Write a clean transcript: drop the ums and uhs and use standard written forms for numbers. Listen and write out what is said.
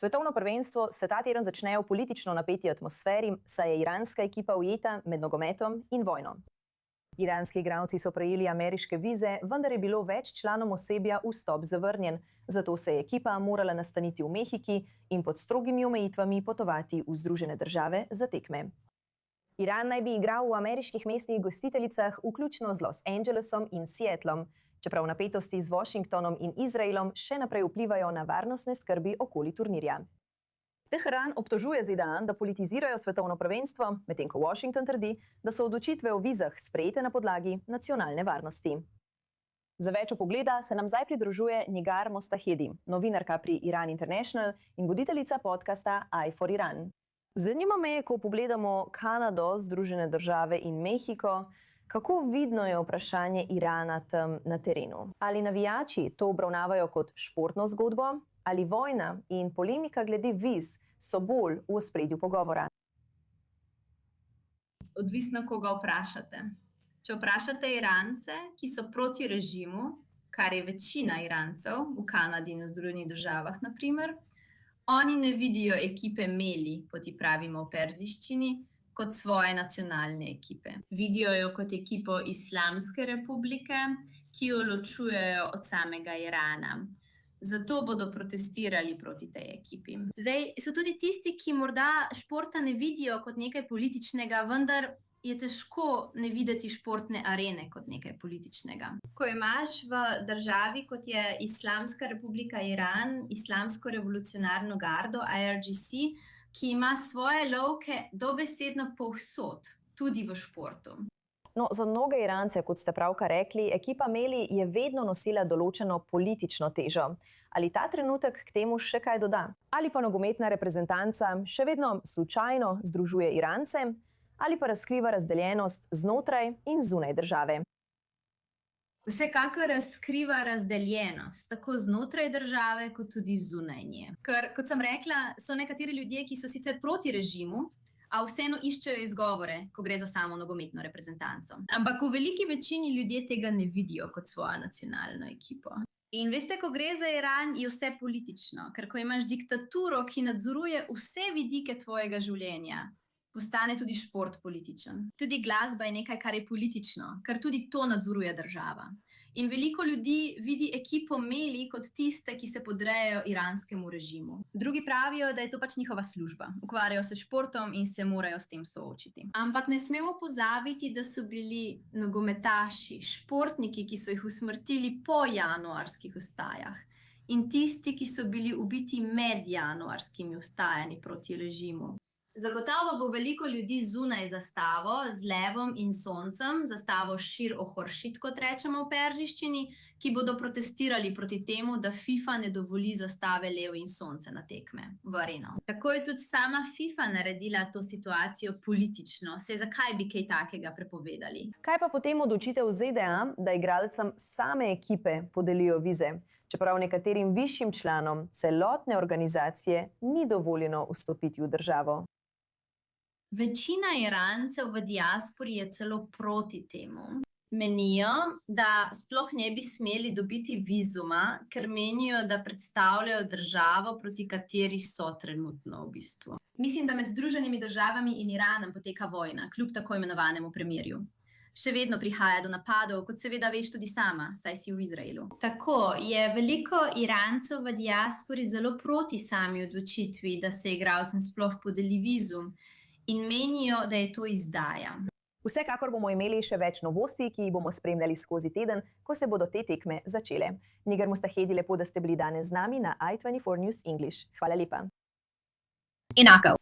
Svetovno prvenstvo se ta teden začne v politično napeti atmosferi, saj je iranska ekipa ujeta med nogometom in vojno. Iranski igralci so prejeli ameriške vize, vendar je bilo več članom osebja vstop zavrnjen, zato se je ekipa morala nastaniti v Mehiki in pod strogimi omejitvami potovati v Združene države za tekme. Iran naj bi igral v ameriških mestnih gostiteljicah, vključno z Los Angelesom in Seattlom, čeprav napetosti z Washingtonom in Izraelom še naprej vplivajo na varnostne skrbi okoli turnirja. Teheran obtožuje ZDA, da politizirajo svetovno prvenstvo, medtem ko Washington trdi, da so odločitve o vizah sprejete na podlagi nacionalne varnosti. Za več vpogleda se nam zdaj pridružuje Nigar Mostahedi, novinarka pri Iran International in voditeljica podcasta Eye for Iran. Zanima me, ko pogledamo Kanado, Združene države in Mehiko, kako vidno je vprašanje Irana tam na terenu? Ali navijači to obravnavajo kot športno zgodbo? Ali vojna in polemika glede viz so bolj v ospredju pogovora? Odvisno, koga vprašate. Če vprašate Irance, ki so proti režimu, kar je večina Irancev v Kanadi in v Združenih državah, na primer, oni ne vidijo ekipe Meli, kot ji pravimo v perzijščini, kot svoje nacionalne ekipe. Vidijo jo kot ekipo Islamske republike, ki jo ločujejo od samega Irana. Zato bodo protestirali proti tej ekipi. Zdaj, so tudi tisti, ki morda športa ne vidijo kot nekaj političnega, vendar je težko ne videti športne arene kot nekaj političnega. Ko imaš v državi, kot je Islamska republika Iran, Islamsko revolucionarno gardo, IRGC, ki ima svoje lovke dobesedno povsod, tudi v športu. No, za mnoge Irance, kot ste pravkar rekli, ekipa Meli je vedno nosila določeno politično težo. Ali ta trenutek k temu še kaj doda? Ali pa nogometna reprezentanca še vedno slučajno združuje Irance? Ali pa razkriva razdeljenost znotraj in zunaj države? Vsekakor razkriva razdeljenost, tako znotraj države, kot tudi zunaj nje. Ker, kot sem rekla, so nekateri ljudje, ki so sicer proti režimu, a vseeno iščejo izgovore, ko gre za samo nogometno reprezentanco. Ampak v veliki večini ljudje tega ne vidijo kot svojo nacionalno ekipo. In veste, ko gre za Iran, je vse politično, ker ko imaš diktaturo, ki nadzoruje vse vidike tvojega življenja, postane tudi šport političen. Tudi glasba je nekaj, kar je politično, ker tudi to nadzoruje država. In veliko ljudi vidi ekipo Meli kot tiste, ki se podrejajo iranskemu režimu. Drugi pravijo, da je to pač njihova služba. Ukvarjajo se športom in se morajo s tem soočiti. Ampak ne smemo pozabiti, da so bili nogometaši, športniki, ki so jih usmrtili po januarskih vstajah, in tisti, ki so bili ubiti med januarskimi vstajanji proti režimu. Zagotovo bo veliko ljudi zunaj zastavo, z levom in soncem, zastavo Šir Ohoršit, kot rečemo v perzijščini, ki bodo protestirali proti temu, da FIFA ne dovoli zastave lev in sonce na tekme v areno. Tako je tudi sama FIFA naredila to situacijo politično. Saj zakaj bi kaj takega prepovedali? Kaj pa potem odločitev ZDA, da igralcem same ekipe podelijo vize? Čeprav nekaterim višjim članom celotne organizacije ni dovoljeno vstopiti v državo. Večina Irancev v diaspori je celo proti temu. Menijo, da sploh ne bi smeli dobiti vizuma, ker menijo, da predstavljajo državo, proti kateri so trenutno v bistvu. Mislim, da med Združenimi državami in Iranom poteka vojna, kljub tako imenovanemu premirju. Še vedno prihaja do napadov, kot seveda veš tudi sama, saj si v Izraelu. Tako je veliko Irancev v diaspori zelo proti sami odločitvi, da se igralcem sploh podeli vizum, in menijo, da je to izdaja. Vsekakor bomo imeli še več novosti, ki jih bomo spremljali skozi teden, ko se bodo te tekme začele. Nigar Mostahedi, lepo, da ste bili danes z nami na i24 News English. Hvala lepa. Enako.